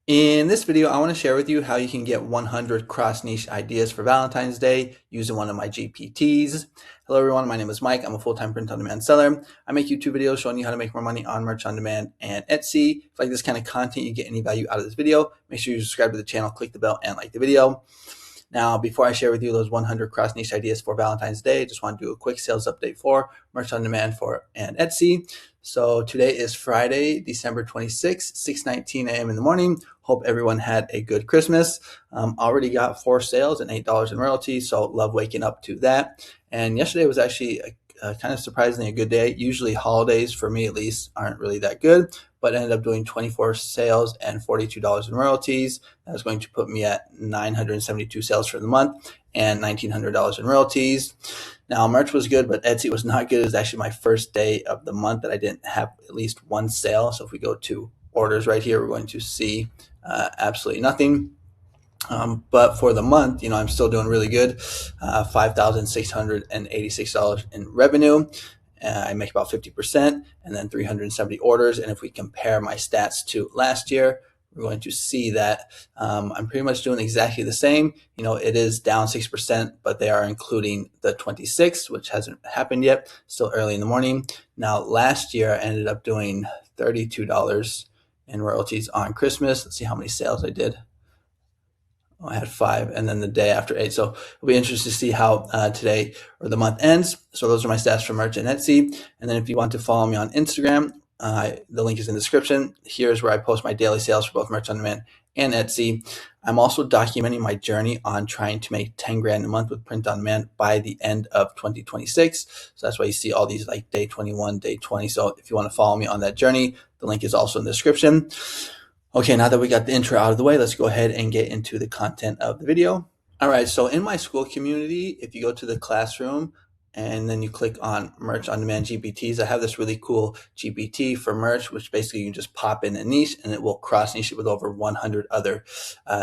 In this video, I want to share with you how you can get 100 cross-niche ideas for Valentine's Day using one of my GPTs. Hello everyone, my name is Mike. I'm a full-time print-on-demand seller. I make YouTube videos showing you how to make more money on merch on demand and Etsy. If you like this kind of content, you get any value out of this video, make sure you subscribe to the channel, click the bell, and like the video. Now, before I share with you those 100 cross-niche ideas for Valentine's Day, I just want to do a quick sales update for merch on demand and Etsy. So today is Friday, December 26th, 6:19 a.m. in the morning. Hope everyone had a good Christmas. Already got 4 sales and $8 in royalties, so love waking up to that. And yesterday was actually kind of surprisingly a good day. Usually holidays, for me at least, aren't really that good, but I ended up doing 24 sales and $42 in royalties. That was going to put me at 972 sales for the month and $1,900 in royalties. Now, March was good, but Etsy was not good. It was actually my first day of the month that I didn't have at least one sale. So if we go to orders right here, we're going to see absolutely nothing. But for the month, I'm still doing really good. $5,686 in revenue. I make about 50% and then 370 orders. And if we compare my stats to last year, we're going to see that I'm pretty much doing exactly the same. It is down 6%, but they are including the 26th, which hasn't happened yet. Still early in the morning. Now, last year I ended up doing $32 in royalties on Christmas. Let's see how many sales I did. I had 5, and then the day after 8. So it'll be interesting to see how today or the month ends. So those are my stats for merch and Etsy. And then if you want to follow me on Instagram, the link is in the description. Here's where I post my daily sales for both merch on demand and Etsy. I'm also documenting my journey on trying to make 10 grand a month with print on demand by the end of 2026. So that's why you see all these like day 21, day 20. So if you want to follow me on that journey, the link is also in the description. Okay, now that we got the intro out of the way, let's go ahead and get into the content of the video. All right, so in my Skool community, if you go to the classroom and then you click on merch on demand GPTs, I have this really cool GPT for merch, which basically you can just pop in a niche and it will cross niche it with over 100 other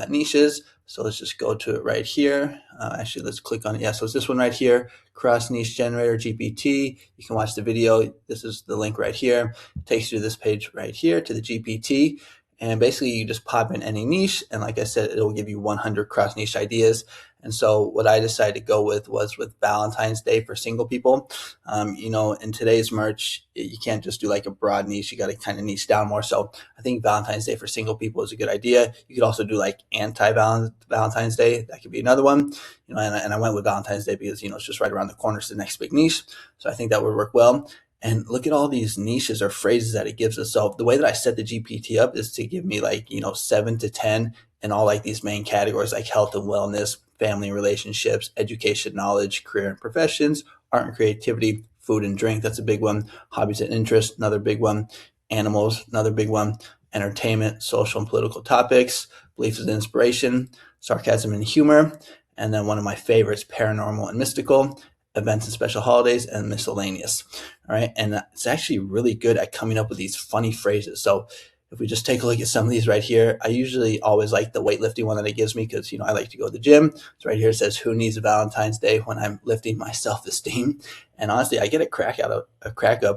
niches. So let's just go to it right here. Actually, let's click on it. Yeah, so it's this one right here, cross niche generator GPT. You can watch the video. This is the link right here. It takes you to this page right here to the GPT. And basically, you just pop in any niche, and like I said, it'll give you 100 cross niche ideas. And so what I decided to go with was with Valentine's Day for single people. In today's merch, you can't just do like a broad niche. You got to kind of niche down more. So I think Valentine's Day for single people is a good idea. You could also do like anti-Valentine's Day. That could be another one. And I went with Valentine's Day because, it's just right around the corner. It's the next big niche. So I think that would work well. And look at all these niches or phrases that it gives us. So the way that I set the GPT up is to give me 7 to 10 in all like these main categories like health and wellness, family and relationships, education, knowledge, career and professions, art and creativity, food and drink. That's a big one. Hobbies and interests, another big one. Animals, another big one. Entertainment, social and political topics, beliefs and inspiration, sarcasm and humor. And then one of my favorites, paranormal and mystical, events and special holidays, and miscellaneous. All right. And it's actually really good at coming up with these funny phrases. So if we just take a look at some of these right here, I usually always like the weightlifting one that it gives me because, I like to go to the gym. So right here it says, who needs a Valentine's Day when I'm lifting my self-esteem? And honestly, I get a crack up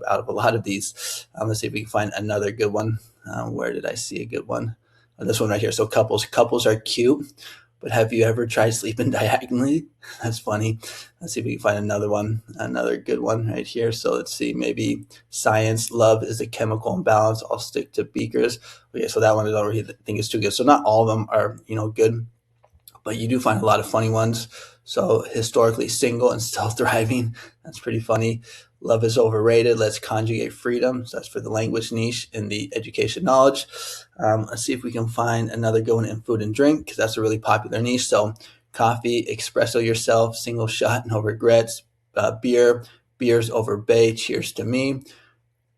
out of a lot of these. Let's see if we can find another good one. Where did I see a good one? This one right here. So couples are cute. But have you ever tried sleeping diagonally? That's funny. Let's see if we can find another good one right here. So let's see, maybe science, love is a chemical imbalance. I'll stick to beakers. Okay, so that one I don't really think is too good. So not all of them are, good, but you do find a lot of funny ones. So historically single and still thriving. That's pretty funny. Love is overrated. Let's conjugate freedom. So that's for the language niche in the education knowledge. Let's see if we can find another good one in food and drink because that's a really popular niche. So coffee, espresso yourself, single shot, no regrets. Beers over bay, cheers to me.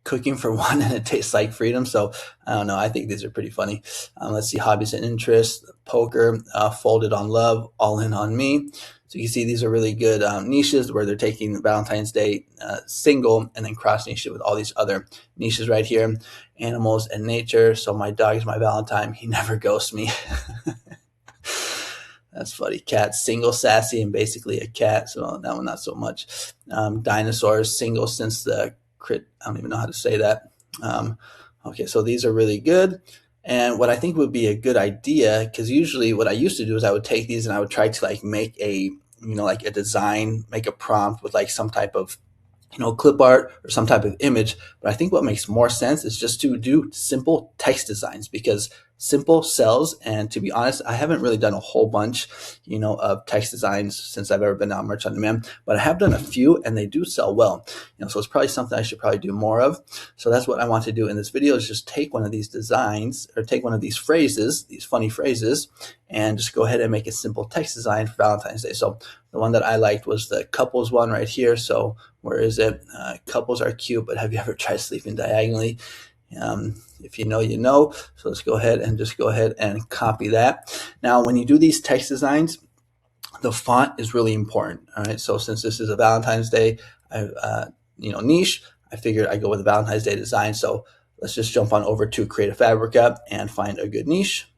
Cooking for one and it tastes like freedom. So I don't know. I think these are pretty funny. Let's see, hobbies and interests, poker, folded on love, all in on me. So you can see these are really good niches where they're taking Valentine's Day single and then cross niche it with all these other niches right here. Animals and nature. So my dog is my Valentine. He never ghosts me. That's funny. Cat, single, sassy, and basically a cat. So that one, not so much. Dinosaurs, single since the I don't even know how to say that. Okay, so these are really good. And what I think would be a good idea, because usually what I used to do is I would take these and I would try to like make a, like a design, make a prompt with like some type of, clip art or some type of image. But I think what makes more sense is just to do simple text designs, because simple sells. And to be honest, I haven't really done a whole bunch, of text designs since I've ever been on Merch on Demand, but I have done a few and they do sell well. So it's probably something I should probably do more of. So that's what I want to do in this video, is just take one of these designs or take one of these phrases, these funny phrases, and just go ahead and make a simple text design for Valentine's Day. So the one that I liked was the couples one right here. So where is it? Couples are cute, but have you ever tried sleeping diagonally? If you know, you know. So let's go ahead and copy that. Now, when you do these text designs, the font is really important. All right. So since this is a Valentine's Day, niche, I figured I'd go with a Valentine's Day design. So let's just jump on over to Creative Fabrica and find a good niche.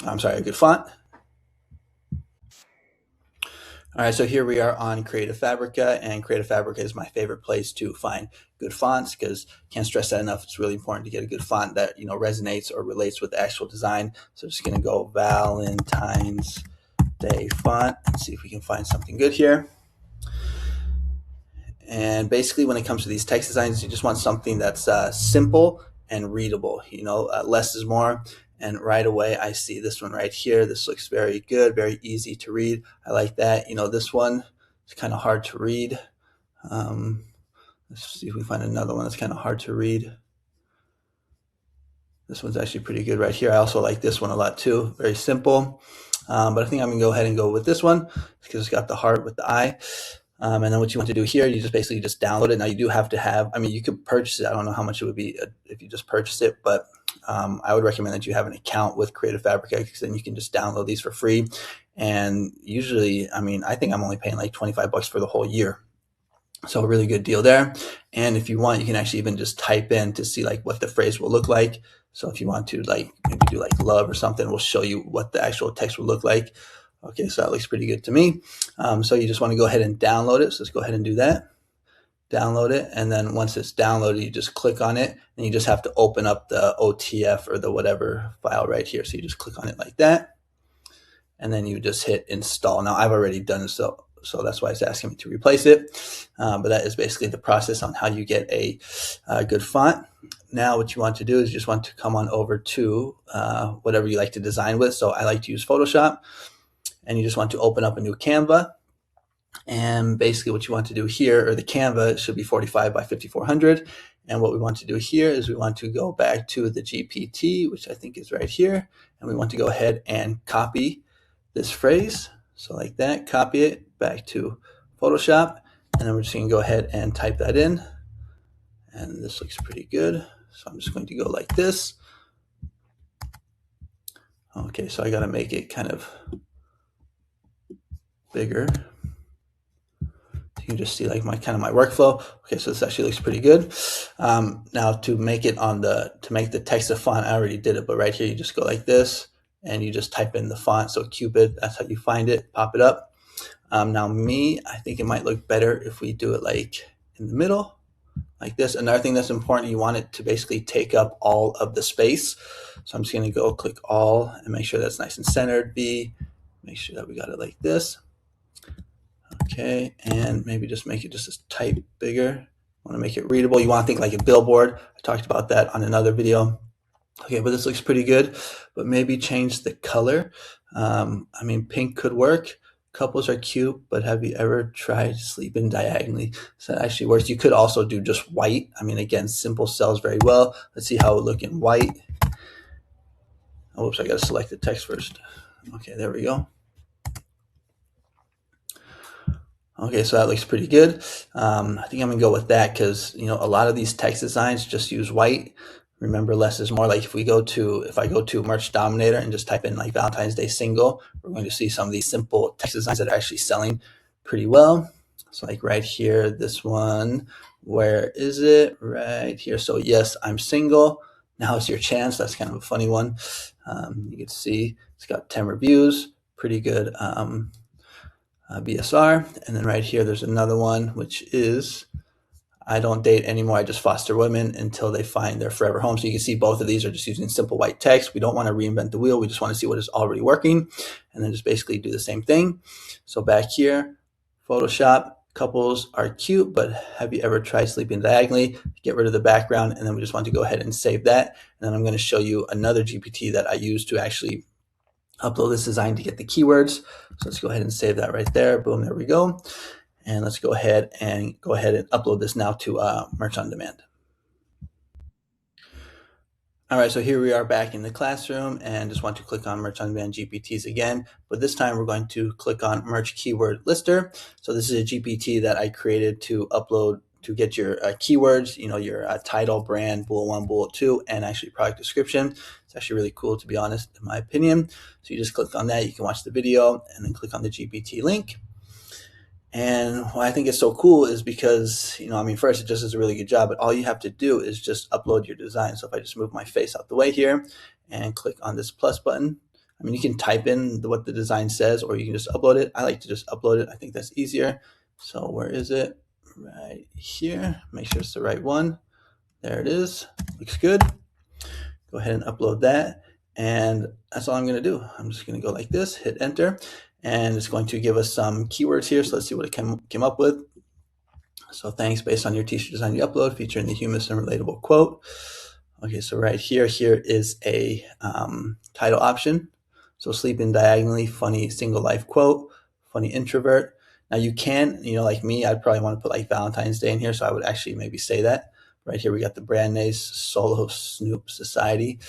A good font. All right, so here we are on Creative Fabrica, and Creative Fabrica is my favorite place to find good fonts, because can't stress that enough. It's really important to get a good font that resonates or relates with the actual design. So just going to go Valentine's Day font and see if we can find something good here. And basically, when it comes to these text designs, you just want something that's simple and readable. Less is more. And right away, I see this one right here. This looks very good, very easy to read. I like that. This one is kind of hard to read. Let's see if we find another one that's kind of hard to read. This one's actually pretty good right here. I also like this one a lot too. Very simple. But I think I'm going to go ahead and go with this one because it's got the heart with the eye. And then what you want to do here, you just basically just download it. Now you do have to have, you could purchase it. I don't know how much it would be if you just purchase it, but I would recommend that you have an account with Creative Fabrica, because then you can just download these for free. And usually, I think I'm only paying like $25 for the whole year. So a really good deal there. And if you want, you can actually even just type in to see like what the phrase will look like. So if you want to like maybe do like love or something, we'll show you what the actual text will look like. Okay, so that looks pretty good to me. So you just want to go ahead and download it. So let's go ahead and do that. Download it. And then once it's downloaded, you just click on it and you just have to open up the OTF or the whatever file right here. So you just click on it like that. And then you just hit install. Now I've already done it, so that's why it's asking me to replace it. But that is basically the process on how you get a good font. Now what you want to do is you just want to come on over to whatever you like to design with. So I like to use Photoshop. And you just want to open up a new Canva. And basically what you want to do here, or the Canva, should be 45 by 5400. And what we want to do here is we want to go back to the GPT, which I think is right here. And we want to go ahead and copy this phrase. So like that, copy it back to Photoshop. And then we're just going to go ahead and type that in. And this looks pretty good. So I'm just going to go like this. Okay, so I got to make it kind of bigger. You can just see like my workflow. Okay, so this actually looks pretty good. Now to make it to make the text a font, I already did it, but right here you just go like this and you just type in the font. So Cupid, that's how you find it, pop it up. Now I think it might look better if we do it like in the middle, like this. Another thing that's important, you want it to basically take up all of the space. So I'm just gonna go click all and make sure that's nice and centered. Make sure that we got it like this. Okay, and maybe just make it just a type bigger. Want to make it readable. You want to think like a billboard. I talked about that on another video. Okay, but this looks pretty good, but maybe change the color. Pink could work. Couples are cute, but have you ever tried sleeping diagonally? So that actually works. You could also do just white. Again, simple sells very well. Let's see how it would look in white. Oh, whoops, I got to select the text first. Okay, there we go. Okay, so that looks pretty good. I think I'm gonna go with that because a lot of these text designs just use white. Remember, less is more. Like if I go to Merch Dominator and just type in like Valentine's Day single, we're going to see some of these simple text designs that are actually selling pretty well. So like right here, this one, where is it? Right here. So yes, I'm single. Now is your chance. That's kind of a funny one. You can see it's got 10 reviews, pretty good. BSR. And then right here, there's another one, which is I don't date anymore. I just foster women until they find their forever home. So you can see both of these are just using simple white text. We don't want to reinvent the wheel. We just want to see what is already working and then just basically do the same thing. So back here, Photoshop, couples are cute, but have you ever tried sleeping diagonally? Get rid of the background, and then we just want to go ahead and save that. And then I'm going to show you another GPT that I use to actually upload this design to get the keywords. So let's go ahead and save that right there. Boom, there we go. And let's go ahead and upload this now to Merch on Demand. All right, so here we are back in the classroom, and just want to click on Merch on Demand GPTs again, but this time we're going to click on Merch Keyword Lister. So this is a GPT that I created to upload to get your keywords, your title, brand, bullet 1, bullet 2, and actually product description. It's actually really cool, to be honest, in my opinion. So you just click on that, you can watch the video, and then click on the GPT link. And why I think it's so cool is because, first, it just does a really good job, but all you have to do is just upload your design. So if I just move my face out the way here and click on this plus button, you can type in what the design says, or you can just upload it. I like to just upload it. I think that's easier. So where is it? Right here. Make sure it's the right one. There it is. Looks good. Go ahead and upload that. And that's all I'm going to do. I'm just going to go like this, hit enter. And it's going to give us some keywords here. So let's see what it came up with. So thanks, based on your t-shirt design you upload, featuring the humorous and relatable quote. Okay, so right here is a title option. So sleeping diagonally, funny single life quote, funny introvert. Now you can, like me, I'd probably want to put like Valentine's Day in here. So I would actually maybe say that. Right here we got the brand names, Solo Snoop Society.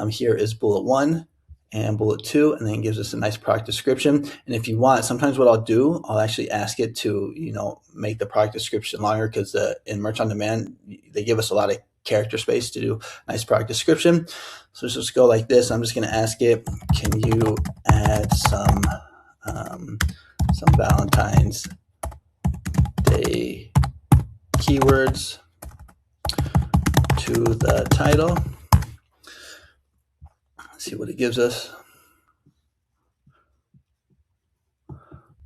Here is bullet 1. And bullet 2, and then gives us a nice product description. And if you want, sometimes what I'll do, I'll actually ask it to, make the product description longer, because in Merch on Demand, they give us a lot of character space to do a nice product description. So let's just go like this. I'm just going to ask it, can you add some Valentine's Day keywords to the title? See what it gives us.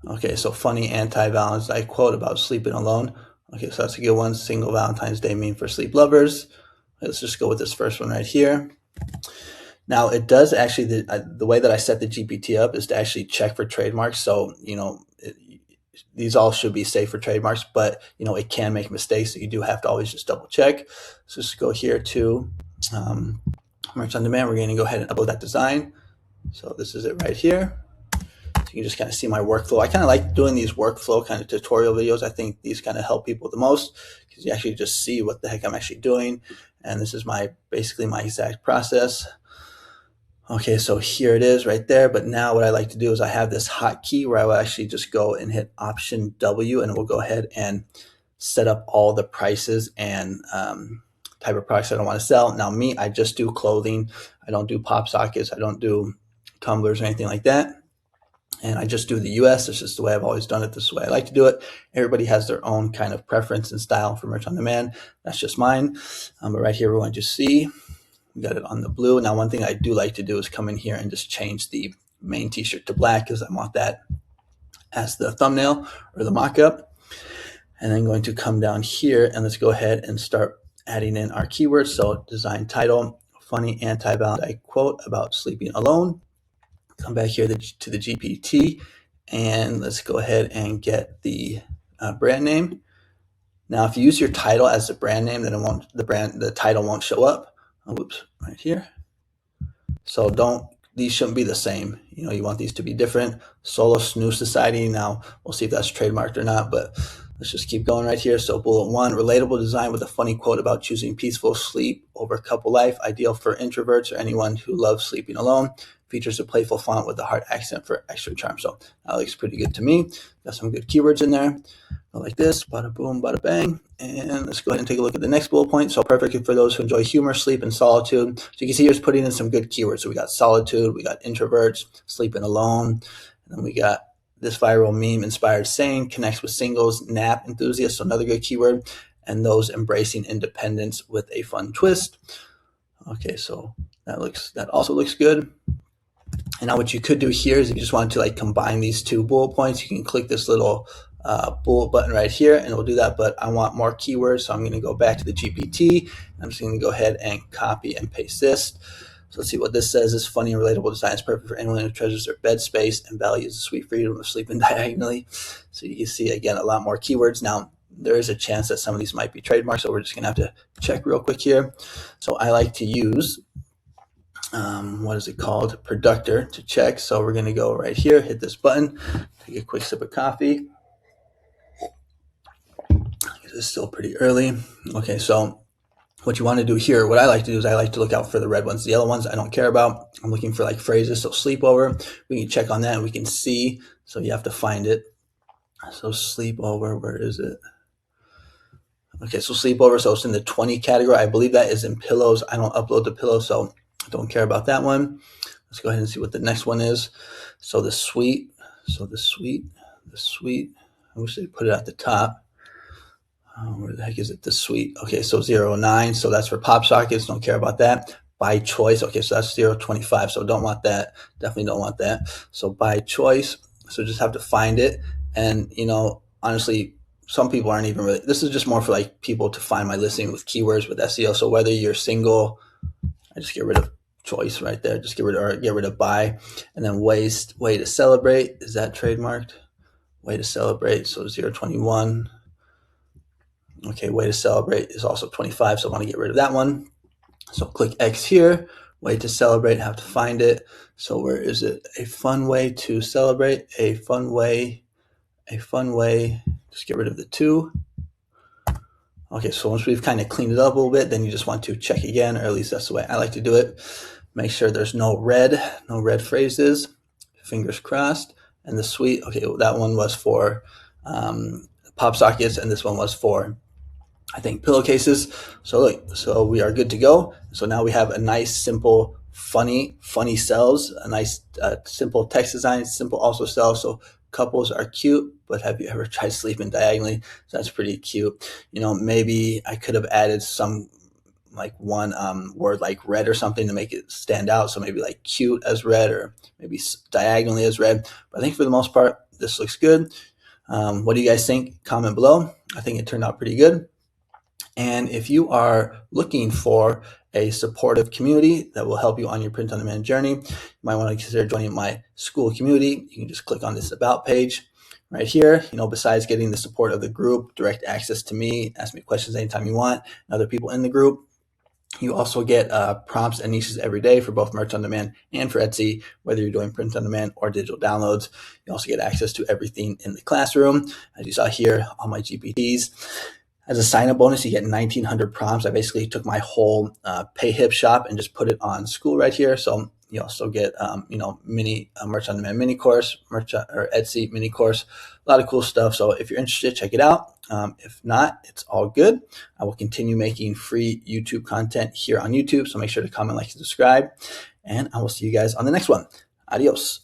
Okay, so funny anti-Valentine's Day quote about sleeping alone. Okay, so that's a good one. Single Valentine's Day meme for sleep lovers. Let's just go with this first one right here. Now it does actually, the way that I set the GPT up is to actually check for trademarks. So, these all should be safe for trademarks, but it can make mistakes. So you do have to always just double check. So just go here to Merch on Demand. We're going to go ahead and upload that design. So this is it right here. So you can just kind of see my workflow. I kind of like doing these workflow kind of tutorial videos. I think these kind of help people the most, because you actually just see what the heck I'm actually doing. And this is basically my exact process. Okay, so here it is right there. But now what I like to do is I have this hotkey where I will actually just go and hit Option W, and it will go ahead and set up all the prices and type of products I don't want to sell. Now me, I just do clothing. I don't do pop sockets. I don't do tumblers or anything like that. And I just do the US. It's just the way I've always done it. This is the way I like to do it. Everybody has their own kind of preference and style for Merch on Demand. That's just mine. But right here, we're going to see, we got it on the blue. Now, one thing I do like to do is come in here and just change the main t-shirt to black, because I want that as the thumbnail or the mock-up. And then going to come down here, and let's go ahead and start adding in our keywords. So design title, funny anti-Valentine quote about sleeping alone. Come back here to the GPT, and let's go ahead and get the brand name. Now, if you use your title as the brand name, then the title won't show up. Whoops, right here. So these shouldn't be the same. You want these to be different. Solo Snooze Society. Now we'll see if that's trademarked or not, but let's just keep going right here. So bullet 1, relatable design with a funny quote about choosing peaceful sleep over couple life, ideal for introverts or anyone who loves sleeping alone. Features a playful font with a hard accent for extra charm. So that looks pretty good to me. Got some good keywords in there. Go like this, bada boom, bada bang. And let's go ahead and take a look at the next bullet point. So perfect for those who enjoy humor, sleep, and solitude. So you can see here's putting in some good keywords. So we got solitude, we got introverts, sleeping alone. And then we got this viral meme inspired saying, connects with singles, nap enthusiasts. So another good keyword. And those embracing independence with a fun twist. Okay, so that also looks good. And now what you could do here is if you just wanted to combine these two bullet points, you can click this little bullet button right here, and we'll do that. But I want more keywords, so I'm going to go back to the GPT. I'm just going to go ahead and copy and paste this. So let's see what this says. This funny and relatable design is perfect for anyone who treasures their bed space and values the sweet freedom of sleeping diagonally. So you can see, again, a lot more keywords. Now, there is a chance that some of these might be trademarked, so we're just going to have to check real quick here. So I like to use, what is it called? Productor to check. So we're going to go right here, hit this button, take a quick sip of coffee. It's still pretty early. Okay, so what you want to do here, what I like to do is I like to look out for the red ones. The yellow ones I don't care about. I'm looking for like phrases. So sleepover, we can check on that and we can see. So you have to find it. So sleepover, where is it? Okay, so sleepover, so it's in the 20 category. I believe that is in pillows. I don't upload the pillows, so I don't care about that one. Let's go ahead and see what the next one is. So the suite, I wish they put it at the top. Where the heck is it? The suite. Okay, so 0.9. So that's for pop sockets. Don't care about that. By choice. Okay, so that's 0.25. So don't want that. Definitely don't want that. So by choice. So just have to find it. And, you know, honestly, some people aren't even really, this is just more for like people to find my listing with keywords with SEO. So whether you're single, I just get rid of choice right there. Just get rid of buy. And then way to celebrate. Is that trademarked? Way to celebrate. So 0.21. Okay, way to celebrate is also 25, so I want to get rid of that one. So click X here, way to celebrate, have to find it. So where is it? A fun way to celebrate, a fun way, just get rid of the 2. Okay, so once we've kind of cleaned it up a little bit, then you just want to check again, or at least that's the way I like to do it. Make sure there's no red phrases, fingers crossed. And the suite, okay, well, that one was for pop sockets, and this one was for, I think, pillowcases. So look, so we are good to go. So now we have a nice, simple, funny sells, a nice, simple text design, simple also sells. So couples are cute, but have you ever tried sleeping diagonally? So that's pretty cute. You know, maybe I could have added some like one word like red or something to make it stand out. So maybe like cute as red, or maybe diagonally as red. But I think for the most part, this looks good. What do you guys think? Comment below. I think it turned out pretty good. And if you are looking for a supportive community that will help you on your print-on-demand journey, you might want to consider joining my SKOOL community. You can just click on this About page right here. You know, besides getting the support of the group, direct access to me, ask me questions anytime you want, and other people in the group. You also get prompts and niches every day for both merch on demand and for Etsy, whether you're doing print on demand or digital downloads. You also get access to everything in the classroom. As you saw here, all my GPTs. As a sign-up bonus, you get 1,900 prompts. I basically took my whole PayHip shop and just put it on SKOOL right here. So you also get, mini merch on demand mini course, or Etsy mini course, a lot of cool stuff. So if you're interested, check it out. If not, it's all good. I will continue making free YouTube content here on YouTube. So make sure to comment, like, and subscribe. And I will see you guys on the next one. Adios.